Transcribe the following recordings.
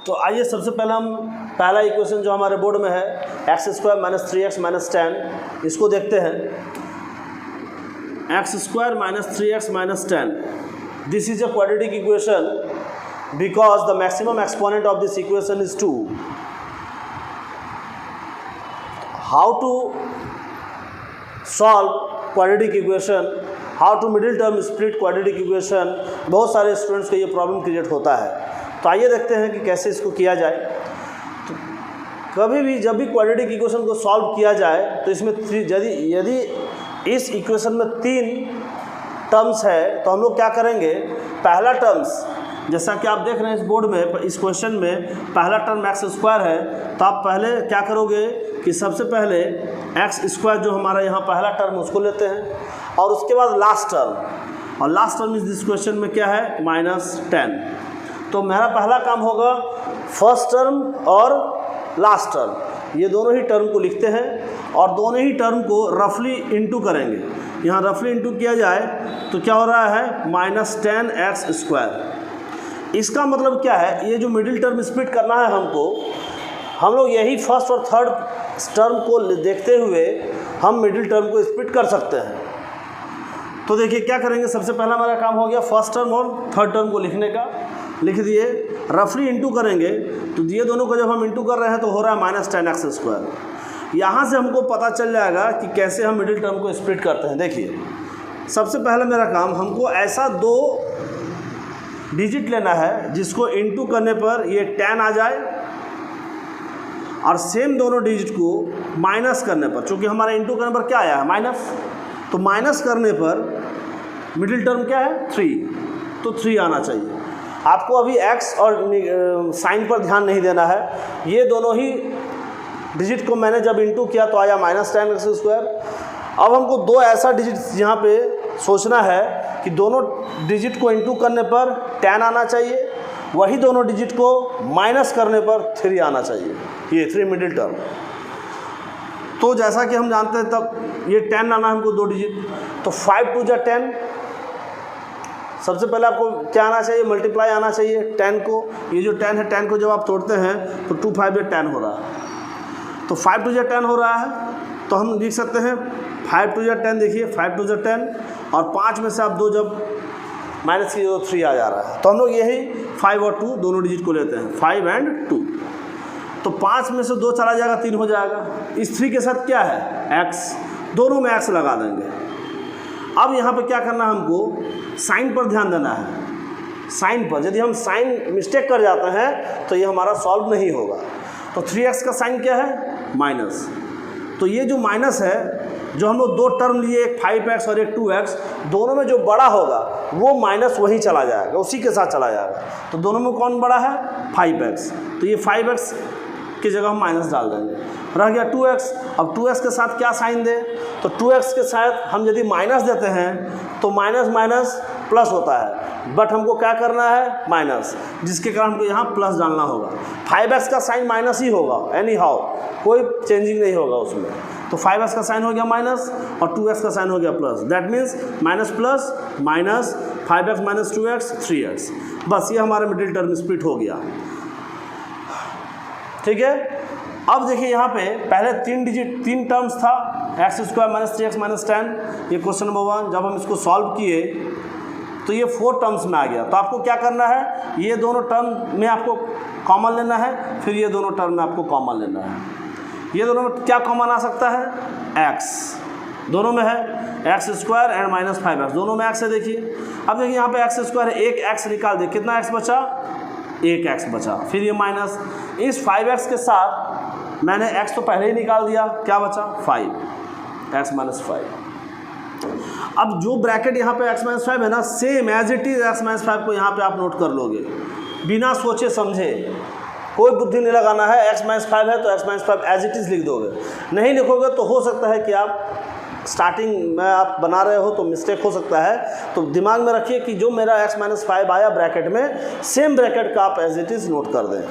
तो आइए सबसे पहले हम पहला इक्वेशन जो हमारे बोर्ड में है x² - 3x - 10 इसको देखते हैं। x² - 3x - 10 this is a quadratic equation because the maximum exponent of this equation is 2. How to solve quadratic equation, how to middle term split quadratic equation, बहुत सारे students को ये problem create होता है। तो आइए देखते हैं कि कैसे इसको किया जाए। तो कभी भी जब भी क्वाड्रेटिक इक्वेशन को सॉल्व किया जाए तो इसमें यदि इस इक्वेशन में 3 टर्म्स है तो हम लोग क्या करेंगे, पहला टर्म्स जैसा कि आप देख रहे हैं इस बोर्ड में, इस क्वेश्चन में पहला टर्म x² है, तो आप पहले क्या करोगे कि सबसे पहले x² जो हमारा यहाँ पहला टर्म उसको लेते हैं और उसके बाद लास्ट टर्म, और लास्ट टर्म इस दिस क्वेश्चन में क्या है -10। तो मेरा पहला काम होगा फर्स्ट टर्म और लास्ट टर्म, ये दोनों ही टर्म को लिखते हैं और दोनों ही टर्म को रफली इंटू करेंगे। यहाँ रफली इंटू किया जाए तो क्या हो रहा है -10x²। इसका मतलब क्या है, ये जो मिडिल टर्म स्प्लिट करना है हमको, हम लोग यही फर्स्ट और थर्ड टर्म को देखते हुए हम मिडिल टर्म को स्प्लिट कर सकते हैं। तो देखिए क्या करेंगे, सबसे पहला हमारा काम हो गया फर्स्ट टर्म और थर्ड टर्म को लिखने का, लिख दिए, रफली इंटू करेंगे तो ये दोनों को जब हम इंटू कर रहे हैं तो हो रहा है -10x²। यहाँ से हमको पता चल जाएगा कि कैसे हम मिडिल टर्म को स्प्लिट करते हैं। देखिए सबसे पहले मेरा काम, हमको ऐसा 2 डिजिट लेना है जिसको इंटू करने पर ये 10 आ जाए और सेम दोनों डिजिट को माइनस करने पर, चूँकि हमारा इंटू करने पर क्या आया है माइनस, तो माइनस करने पर मिडिल टर्म क्या है 3, तो 3 आना चाहिए। आपको अभी x और साइन पर ध्यान नहीं देना है, ये दोनों ही डिजिट को मैंने जब इंटू किया तो आया -10x²। अब हमको 2 ऐसा डिजिट यहाँ पे सोचना है कि दोनों डिजिट को इंटू करने पर 10 आना चाहिए, वही दोनों डिजिट को माइनस करने पर 3 आना चाहिए, ये 3 मिडिल टर्म। तो जैसा कि हम जानते हैं तब ये 10 आना हमको 2 डिजिट, तो 5 2 = 10। सबसे पहले आपको क्या आना चाहिए, मल्टीप्लाई आना चाहिए 10 को। ये जो 10 है, 10 को जब आप तोड़ते हैं तो 2 5 = 10 हो रहा है, तो 5 2 = 10 हो रहा है। तो हम लिख सकते हैं 5 2 = 10, देखिए 5 2 = 10 और 5 में से आप 2 जब माइनस की 3 आ जा रहा है, तो हम लोग यही 5 और 2 दोनों डिजिट को लेते हैं, 5 और 2। तो 5 में से 2 चला जाएगा, 3 हो जाएगा। इस 3 के साथ क्या है x, दोनों में x लगा देंगे। अब यहाँ पे क्या करना है, हमको साइन पर ध्यान देना है। साइन पर यदि हम साइन मिस्टेक कर जाते हैं तो ये हमारा सॉल्व नहीं होगा। तो 3x का साइन क्या है माइनस, तो ये जो माइनस है, जो हम लोग 2 टर्म लिए, एक 5x और एक 2x, दोनों में जो बड़ा होगा वो माइनस वहीं चला जाएगा, उसी के साथ चला जाएगा। तो दोनों में कौन बड़ा है 5x, तो ये 5x की जगह हम माइनस डाल देंगे, रह गया 2x। अब 2x के साथ क्या साइन दे, तो 2x के साथ हम यदि माइनस देते हैं तो माइनस माइनस प्लस होता है, बट हमको क्या करना है माइनस, जिसके कारण हमको यहाँ प्लस डालना होगा। 5x का साइन माइनस ही होगा एनी हाउ, कोई चेंजिंग नहीं होगा उसमें। तो 5x का साइन हो गया माइनस और 2x का साइन हो गया plus, that means minus plus minus 5x - 2x 3x। बस ये हमारा मिडिल टर्म स्प्लिट हो गया, ठीक है। अब देखिए यहाँ पे पहले 3 टर्म्स था, x² - 3x - 10, ये क्वेश्चन नंबर 1। जब हम इसको सॉल्व किए तो ये 4 टर्म्स में आ गया। तो आपको क्या करना है, ये दोनों टर्म में आपको कॉमन लेना है, फिर ये दोनों टर्म में आपको कॉमन लेना है। ये दोनों में क्या कॉमन आ सकता है, x दोनों में है, x² एंड -5x दोनों में x है। देखिए अब देखिए यहाँ पे x² है, एक x निकाल दे, कितना x बचा, 1x बचा, फिर ये माइनस, इस 5x के साथ मैंने x तो पहले ही निकाल दिया, क्या बचा 5x - 5। अब जो ब्रैकेट यहाँ पे x - 5 है ना, same as it is x - 5 को यहाँ पे आप नोट कर लोगे, बिना सोचे समझे, कोई बुद्धि नहीं लगाना है। x - 5 है तो x - 5 एज इट इज़ लिख दोगे, नहीं लिखोगे तो हो सकता है कि आप स्टार्टिंग में आप बना रहे हो तो मिस्टेक हो सकता है। तो दिमाग में रखिए कि जो मेरा x - 5 आया ब्रैकेट में, सेम ब्रैकेट का आप एज इट इज़ नोट कर दें।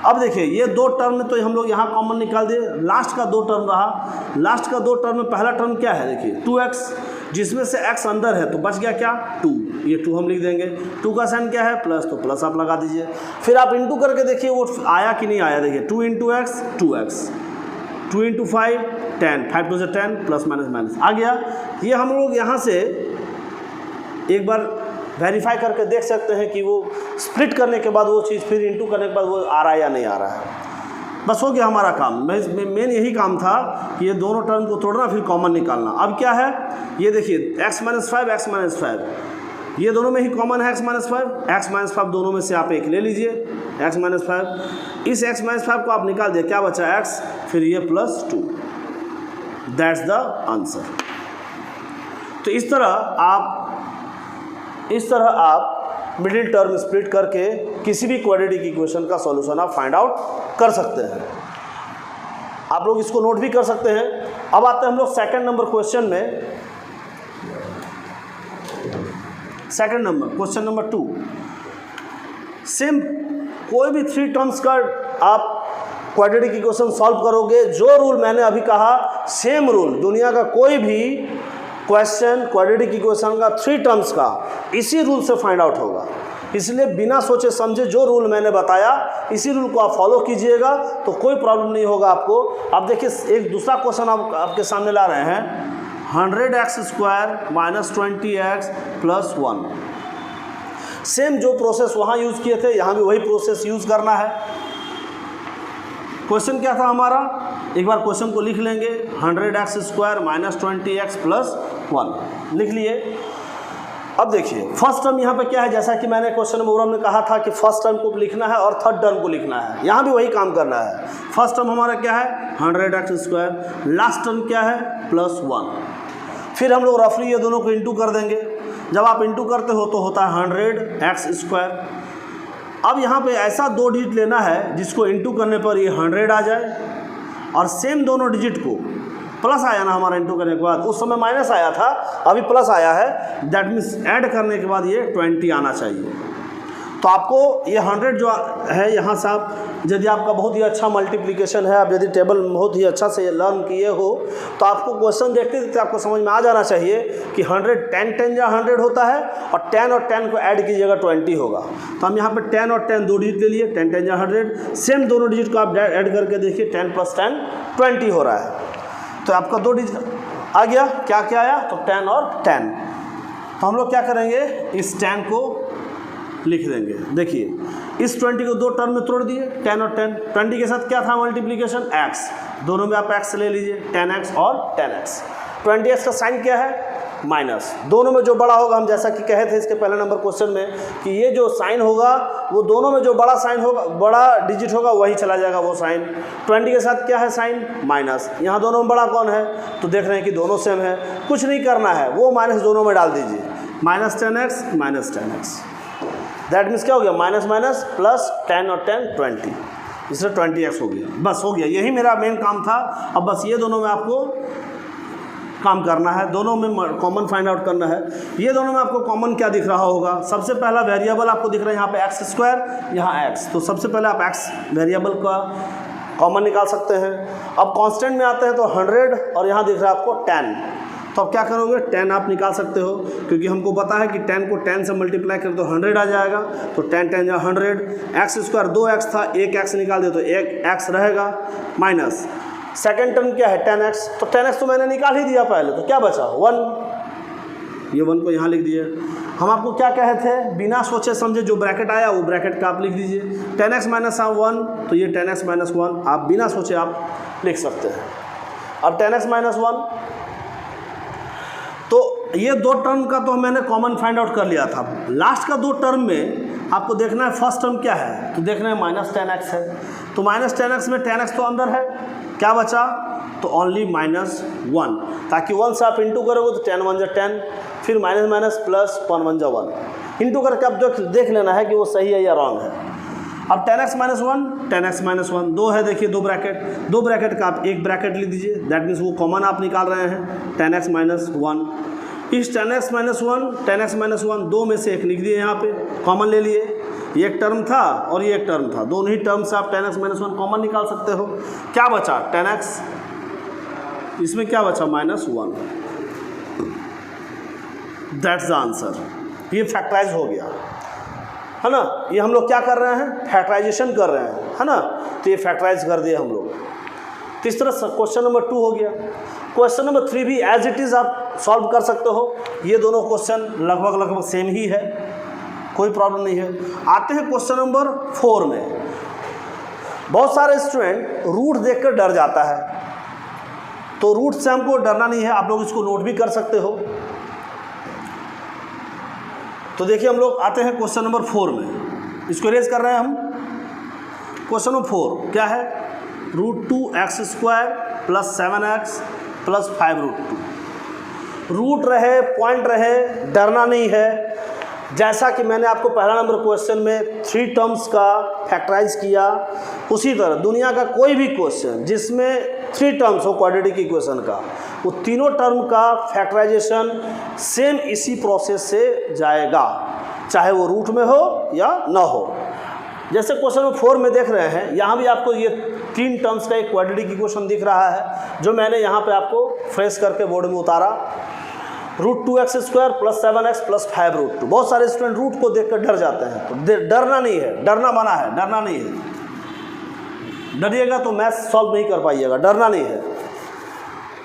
अब देखिए ये 2 टर्म में तो हम लोग यहाँ कॉमन निकाल दिए, लास्ट का 2 टर्म रहा। लास्ट का 2 टर्म में पहला टर्म क्या है, देखिए 2x, जिसमें से x अंदर है तो बच गया क्या 2, ये 2 हम लिख देंगे। 2 का साइन क्या है प्लस, तो प्लस आप लगा दीजिए। फिर आप इंटू करके देखिए वो आया कि नहीं आया। देखिए 2 इंटू एक्स 2x, 2 इंटू 5 10, 5 2 से 10 प्लस माइनस माइनस आ गया। ये हम लोग यहाँ से एक बार वेरीफाई करके देख सकते हैं कि वो स्प्लिट करने के बाद वो चीज़ फिर इंटू करने के बाद वो आ रहा है या नहीं आ रहा है। बस हो गया हमारा काम। मेन यही काम था कि ये दोनों टर्म को तोड़ना फिर कॉमन निकालना। अब क्या है ये देखिए x माइनस 5 x माइनस 5 ये दोनों में ही कॉमन है x माइनस 5 दोनों में से आप एक ले लीजिए x माइनस 5। इस x माइनस 5 को आप निकाल दिए, क्या बचा x, फिर ये प्लस 2, दैट्स द आंसर। तो इस तरह आप मिडिल टर्म स्प्लिट करके किसी भी क्वाड्रेटिक इक्वेशन का सॉल्यूशन आप फाइंड आउट कर सकते हैं। आप लोग इसको नोट भी कर सकते हैं। अब आते हैं हम लोग सेकंड नंबर क्वेश्चन में। Second number question number 2। Same कोई भी 3 टर्म्स का आप क्वाड्रेटिक इक्वेशन सॉल्व करोगे, जो रूल मैंने अभी कहा सेम रूल, दुनिया का कोई भी क्वेश्चन क्वाड्रेटिक इक्वेशन का 3 टर्म्स का इसी रूल से फाइंड आउट होगा। इसलिए बिना सोचे समझे जो रूल मैंने बताया इसी रूल को आप फॉलो कीजिएगा तो कोई प्रॉब्लम नहीं होगा आपको। आप देखिए एक दूसरा क्वेश्चन आपके सामने ला रहे हैं, 100x² minus 20x plus 1। Same जो प्रोसेस वहाँ यूज़ किए थे यहाँ भी वही प्रोसेस यूज़ करना है। क्वेश्चन क्या था हमारा, एक बार क्वेश्चन को लिख लेंगे, 100x² माइनस 20x प्लस 1 लिख लिए। अब देखिए फर्स्ट टर्म यहाँ पे क्या है, जैसा कि मैंने क्वेश्चन नंबर 1 में कहा था कि फर्स्ट टर्म को लिखना है और थर्ड टर्म को लिखना है, यहाँ भी वही काम करना है। फर्स्ट टर्म हमारा क्या है 100x², लास्ट टर्म क्या है प्लस 1। फिर हम लोग रफली ये दोनों को इंटू कर देंगे। जब आप इंटू करते हो तो होता है 100x²। अब यहाँ पे ऐसा 2 डिजिट लेना है जिसको इंटू करने पर ये 100 आ जाए, और सेम दोनों डिजिट को प्लस आया ना हमारा इंटू करने के बाद, उस समय माइनस आया था अभी प्लस आया है, दैट मीन्स ऐड करने के बाद ये 20 आना चाहिए। तो आपको ये 100 जो है यहाँ से आप, यदि आपका बहुत ही अच्छा मल्टीप्लिकेशन है, आप यदि टेबल बहुत ही अच्छा से लर्न किए हो तो आपको क्वेश्चन देखते देखते आपको समझ में आ जाना चाहिए कि 100 10 या 100 होता है, और 10 और 10 को ऐड कीजिएगा 20 होगा। तो हम यहाँ पे 10 और 10 2 डिजिट ले लिए, 10 10 या 100। सेम दोनों डिजिट को आप ऐड करके देखिए, 10 + 10 20 हो रहा है। तो आपका 2 डिजिट आ गया, क्या क्या आया तो 10 और 10। तो हम लोग क्या करेंगे, इस 10 को लिख देंगे। देखिए इस 20 को 2 टर्म में तोड़ दिए, 10 और 10। 20 के साथ क्या था मल्टीप्लिकेशन x, दोनों में आप x ले लीजिए, 10x और 10x। 20x का साइन क्या है माइनस, दोनों में जो बड़ा होगा, हम जैसा कि कहे थे इसके पहले नंबर क्वेश्चन में कि ये जो साइन होगा वो दोनों में जो बड़ा साइन होगा, बड़ा डिजिट होगा वही चला जाएगा वो साइन। 20 के साथ क्या है साइन माइनस, यहाँ दोनों में बड़ा कौन है तो देख रहे हैं कि दोनों सेम है, कुछ नहीं करना है, वो माइनस दोनों में डाल दीजिए, -10x -10x। दैट मीन्स क्या हो गया माइनस माइनस प्लस 10 और 10 20, इससे 20x हो गया। बस हो गया, यही मेरा मेन काम था। अब बस ये दोनों में आपको काम करना है, दोनों में कॉमन फाइंड आउट करना है। ये दोनों में आपको कॉमन क्या दिख रहा होगा, सबसे पहला वेरिएबल आपको दिख रहा है यहाँ पे x², यहाँ x, तो सबसे पहले आप x वेरिएबल का कॉमन निकाल सकते हैं। अब कांस्टेंट में आते हैं तो 100 और यहाँ दिख रहा है आपको 10, तो अब क्या करोगे 10 आप निकाल सकते हो, क्योंकि हमको पता है कि 10 को 10 से मल्टीप्लाई करें तो 100 आ जाएगा। तो 10 10 या 100, x² 2x था, 1x निकाल दे तो 1x रहेगा, माइनस सेकेंड टर्म क्या है 10x, तो 10x तो मैंने निकाल ही दिया पहले, तो क्या बचा 1, ये 1 को यहाँ लिख दिए। हम आपको क्या कहे थे, बिना सोचे समझे जो ब्रैकेट आया वो ब्रैकेट का आप लिख दीजिए। 10x - 1 तो ये 10x - 1 आप बिना सोचे आप लिख सकते हैं। अब 10x - 1, तो ये 2 टर्म का तो मैंने कॉमन फाइंड आउट कर लिया था। लास्ट का 2 टर्म में आपको देखना है फर्स्ट टर्म क्या है, तो देखना है -10x है, तो -10x में 10x तो अंदर है, क्या बचा तो ओनली -1, ताकि 1 से आप इंटू करोगे तो 10 1 = 10, फिर माइनस माइनस प्लस 1 1 = 1, इंटू करके आप देख लेना है कि वो सही है या रॉन्ग है। अब 10x - 1 10x - 1 2 है, देखिए 2 ब्रैकेट का आप एक ब्रैकेट लिख दीजिए, दैट मीन्स वो कॉमन आप निकाल रहे हैं 10x - 1। इस 10x - 1 10x - 1 2 में से एक लिख दिए, यहाँ पे कॉमन ले लिए, ये एक टर्म था और ये एक टर्म था, दोनों ही टर्म से आप 10x - 1 कॉमन निकाल सकते हो। क्या बचा 10x, इसमें क्या बचा -1, दैट्स द आंसर। ये फैक्टराइज हो गया है ना। ये हम लोग क्या कर रहे हैं, फैक्टराइजेशन कर रहे हैं, है ना। तो ये फैक्टराइज कर दिया हम लोग। तो इस तरह क्वेश्चन नंबर 2 हो गया। क्वेश्चन नंबर 3 भी एज इट इज़ आप सॉल्व कर सकते हो। ये दोनों क्वेश्चन लगभग सेम ही है, कोई प्रॉब्लम नहीं है। आते हैं क्वेश्चन नंबर 4 में। बहुत सारे स्टूडेंट रूट देखकर डर जाता है, तो रूट से हमको डरना नहीं है, आप लोग इसको नोट भी कर सकते हो। तो देखिए हम लोग आते हैं क्वेश्चन नंबर 4 में, इसको रेज कर रहे हैं हम। क्वेश्चन नंबर 4 क्या है, √2x² + 7x + 5√2। रूट रहे, पॉइंट रहे, डरना नहीं है। जैसा कि मैंने आपको पहला नंबर क्वेश्चन में 3 टर्म्स का फैक्टराइज किया, उसी तरह दुनिया का कोई भी क्वेश्चन जिसमें 3 टर्म्स हो क्वाड्रेटिक इक्वेशन का, वो तीनों टर्म का फैक्टराइजेशन सेम इसी प्रोसेस से जाएगा, चाहे वो रूट में हो या ना हो। जैसे क्वेश्चन नंबर 4 में देख रहे हैं, यहाँ भी आपको ये 3 टर्म्स का एक क्वाड्रेटिक इक्वेशन दिख रहा है, जो मैंने यहाँ पे आपको फ्रेश करके बोर्ड में उतारा। √2x² + 7x + 5√2। बहुत सारे स्टूडेंट रूट को देखकर डर जाते हैं, तो डरना नहीं है, डरना मना है, डरना नहीं है। डरिएगा तो मैथ सॉल्व नहीं कर पाइएगा, डरना नहीं है।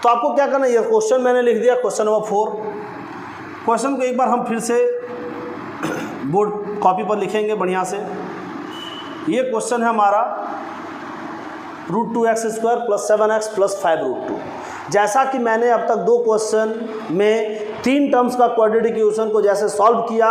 तो आपको क्या करना है, ये क्वेश्चन मैंने लिख दिया, क्वेश्चन नंबर 4। क्वेश्चन को एक बार हम फिर से बोर्ड कॉपी पर लिखेंगे बढ़िया से। ये क्वेश्चन है हमारा √2x² + 7x + 5√2। जैसा कि मैंने अब तक 2 क्वेश्चन में 3 टर्म्स का क्वाड्रेटिक इक्वेशन को जैसे सॉल्व किया,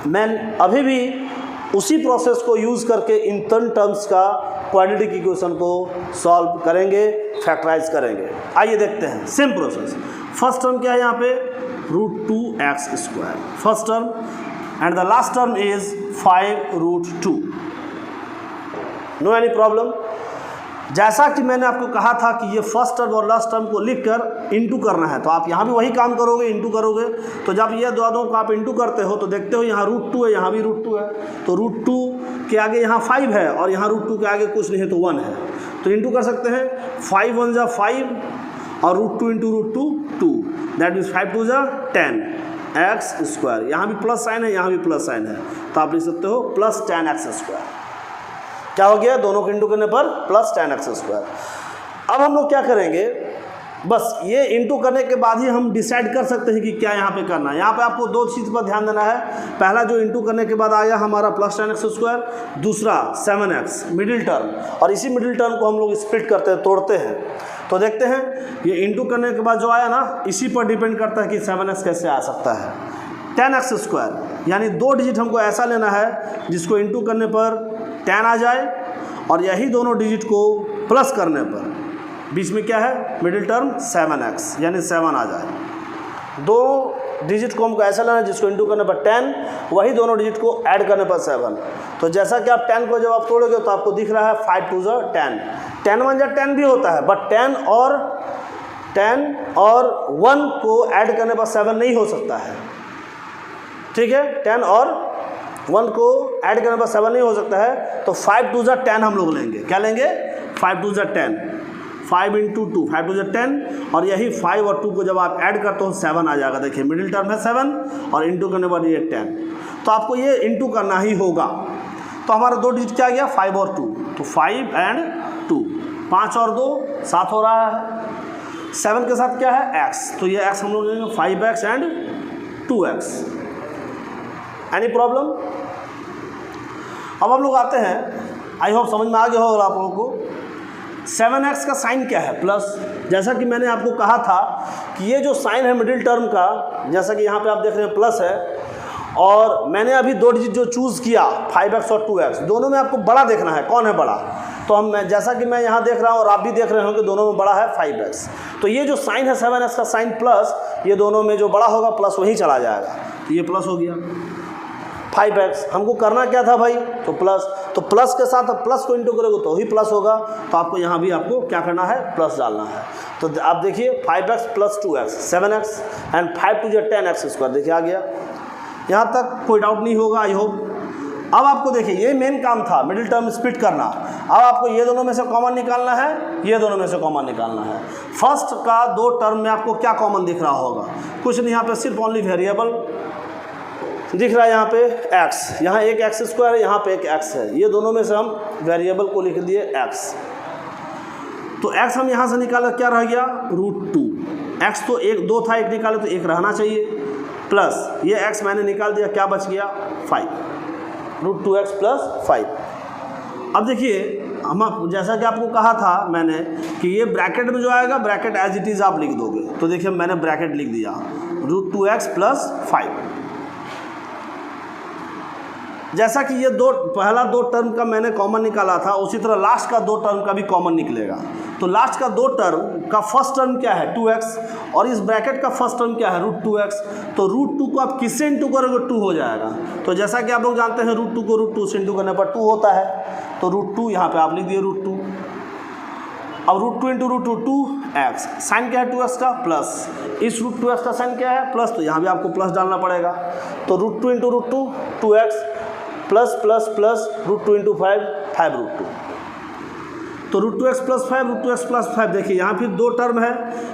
मैं अभी भी उसी प्रोसेस को यूज़ करके इन 3 टर्म्स का क्वाड्रेटिक इक्वेशन को सॉल्व करेंगे, फैक्टराइज करेंगे। आइए देखते हैं, सेम प्रोसेस। फर्स्ट टर्म क्या है यहाँ पे, √2x², first term, and the last term is 5√2। No any problem. जैसा कि मैंने आपको कहा था कि ये फर्स्ट टर्म और लास्ट टर्म को लिखकर इंटू करना है, तो आप यहाँ भी वही काम करोगे, इंटू करोगे। तो जब ये दोनों को आप इंटू करते हो तो देखते हो यहाँ √2 है, यहाँ भी √2 है, तो √2 के आगे यहाँ 5 है और यहाँ √2 के आगे कुछ नहीं है तो 1 है, तो इंटू कर सकते हैं। 5 × 1 = 5 और √2 × √2 2, दैट मीन्स 5 × 2 = 10x²। यहाँ भी प्लस साइन है, यहाँ भी प्लस साइन है, तो आप लिख सकते हो +10x²। क्या हो गया, दोनों को इंटू करने पर +10x²। अब हम लोग क्या करेंगे, बस ये इंटू करने के बाद ही हम डिसाइड कर सकते हैं कि क्या यहाँ पे करना है। यहाँ पे आपको 2 चीज़ पर ध्यान देना है। पहला जो इंटू करने के बाद आया हमारा +10x², दूसरा 7x मिडिल टर्म, और इसी मिडिल टर्म को हम लोग स्प्लिट करते हैं, तोड़ते हैं। तो देखते हैं ये इंटू करने के बाद जो आया ना, इसी पर डिपेंड करता है कि 7x कैसे आ सकता है। 10x², यानी 2 डिजिट हमको ऐसा लेना है जिसको इंटू करने पर 10 आ जाए, और यही दोनों डिजिट को प्लस करने पर बीच में क्या है, मिडिल टर्म 7x, यानी 7 आ जाए। 2 डिजिट को हमको ऐसा लेना है जिसको इंटू करने पर 10, वही दोनों डिजिट को ऐड करने पर 7। तो जैसा कि आप 10 को जब आप तोड़ोगे तो आपको दिख रहा है 5 × 2 = 10, 10 × 1 = 10 भी होता है, बट 10 और 1 को ऐड करने पर 7 नहीं हो सकता है, ठीक है। 10 और 1 को ऐड करने पर 7 नहीं हो सकता है, तो 5 × 2 = 10 हम लोग लेंगे। क्या लेंगे, 5 × 2 = 10, 5 × 2, 5 × 2 = 10, और यही 5 और 2 को जब आप ऐड करते हो 7 आ जाएगा। देखिए मिडिल टर्म है 7 और इंटू करने पर ये 10, तो आपको ये इंटू करना ही होगा। तो हमारा 2 डिजिट क्या गया, 5 और 2, तो 5 और 2, 5 और 2 7 हो रहा है। 7 के साथ क्या है, x, तो ये x हम लोग लेंगे 5x और 2x। Any problem. अब हम लोग आते हैं, आई होप समझ में आ गया होगा आप लोगों को। 7x का साइन क्या है, प्लस। जैसा कि मैंने आपको कहा था कि ये जो साइन है मिडिल टर्म का, जैसा कि यहाँ पे आप देख रहे हैं प्लस है, और मैंने अभी 2 डिजिट जो चूज़ किया 5x और 2x, दोनों में आपको बड़ा देखना है, कौन है बड़ा। तो जैसा कि मैं यहाँ देख रहा हूँ और आप भी देख रहे होंगे, दोनों में बड़ा है 5x। तो ये जो साइन है 7x का साइन प्लस, ये दोनों में जो बड़ा होगा प्लस वहीं चला जाएगा, तो ये प्लस हो गया। 5x हमको करना क्या था भाई, तो प्लस, तो प्लस के साथ प्लस को इंटू करोगे तो ही प्लस होगा, तो आपको यहाँ भी आपको क्या करना है, प्लस डालना है। तो आप देखिए 5x + 2x 7x and 5 × 2 = 10x², देखिए आ गया। यहाँ तक कोई डाउट नहीं होगा आई होप। अब आपको देखिए ये मेन काम था मिडिल टर्म स्प्लिट करना। अब आपको ये दोनों में से कॉमन निकालना है, ये दोनों में से कॉमन निकालना है। फर्स्ट का दो टर्म में आपको क्या कॉमन दिख रहा होगा? कुछ नहीं, यहाँ पे सिर्फ ओनली वेरिएबल दिख रहा है। यहाँ पे x, यहाँ एक एक्स स्क्वायर है, यहाँ पे एक x है। ये दोनों में से हम वेरिएबल को लिख दिए x। तो x हम यहाँ से निकाले, क्या रह गया? √2। x तो एक दो था, एक निकाले तो एक रहना चाहिए, प्लस ये x मैंने निकाल दिया, क्या बच गया? 5, √2x + 5। अब देखिए हम जैसा कि आपको कहा था मैंने कि ये ब्रैकेट में जो आएगा ब्रैकेट एज इट इज़ आप लिख दोगे। तो देखिए मैंने ब्रैकेट लिख दिया √2x + 5। जैसा कि ये पहला दो टर्म का मैंने कॉमन निकाला था, उसी तरह लास्ट का दो टर्म का भी कॉमन निकलेगा। तो लास्ट का दो टर्म का फर्स्ट टर्म क्या है? 2x, और इस ब्रैकेट का फर्स्ट टर्म क्या है? √2x। तो √2 को आप किससे इंटू करोगे? 2 हो जाएगा। तो जैसा कि आप लोग जानते हैं √2 को √2 से इंटू करने पर 2 होता है। तो √2 यहाँ पे आप लिख दिए √2। अब √2 इंटू √2 2x, साइन क्या है 2x का? प्लस। इस √2x का साइन क्या है? प्लस। तो यहाँ भी आपको प्लस डालना पड़ेगा। तो √2 into √2 2x plus plus plus √2 into 5 5√2। तो √2x + 5 √2x + 5। देखिए यहाँ फिर दो टर्म है,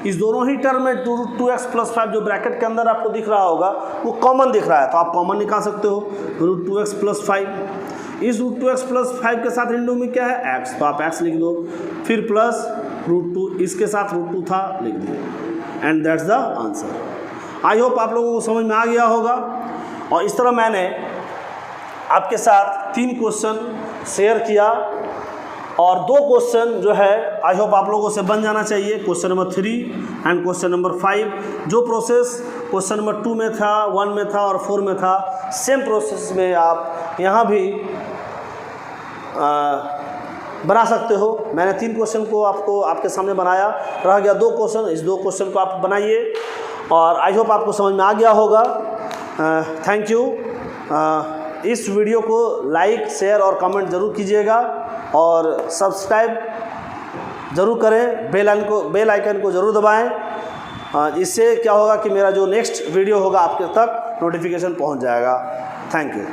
इस दोनों ही टर्म में √2x + 5 जो ब्रैकेट के अंदर आपको दिख रहा होगा वो कॉमन दिख रहा है। तो आप कॉमन निकाल सकते हो √2x + 5। इस √2x + 5 के साथ इंटू में क्या है? x, तो आप x लिख दो, फिर प्लस √2, इसके साथ √2 था, लिख दिए। And that's the answer. I hope आप लोगों को समझ में आ गया होगा। और इस तरह मैंने आपके साथ 3 क्वेश्चन शेयर किया और 2 क्वेश्चन जो है आई होप आप लोगों से बन जाना चाहिए। Question number 3 and question number 5। जो प्रोसेस क्वेश्चन नंबर 2 में था, 1 में था और 4 में था, सेम प्रोसेस में आप यहाँ भी बना सकते हो। मैंने 3 क्वेश्चन को आपके सामने बनाया, रह गया 2 क्वेश्चन। इस 2 क्वेश्चन को आप बनाइए और आई होप आपको समझ में आ गया होगा। Thank you. इस वीडियो को लाइक, शेयर और कमेंट ज़रूर कीजिएगा और सब्सक्राइब ज़रूर करें। बेल आइकन को ज़रूर दबाएं। इससे क्या होगा कि मेरा जो नेक्स्ट वीडियो होगा आपके तक नोटिफिकेशन पहुंच जाएगा। Thank you.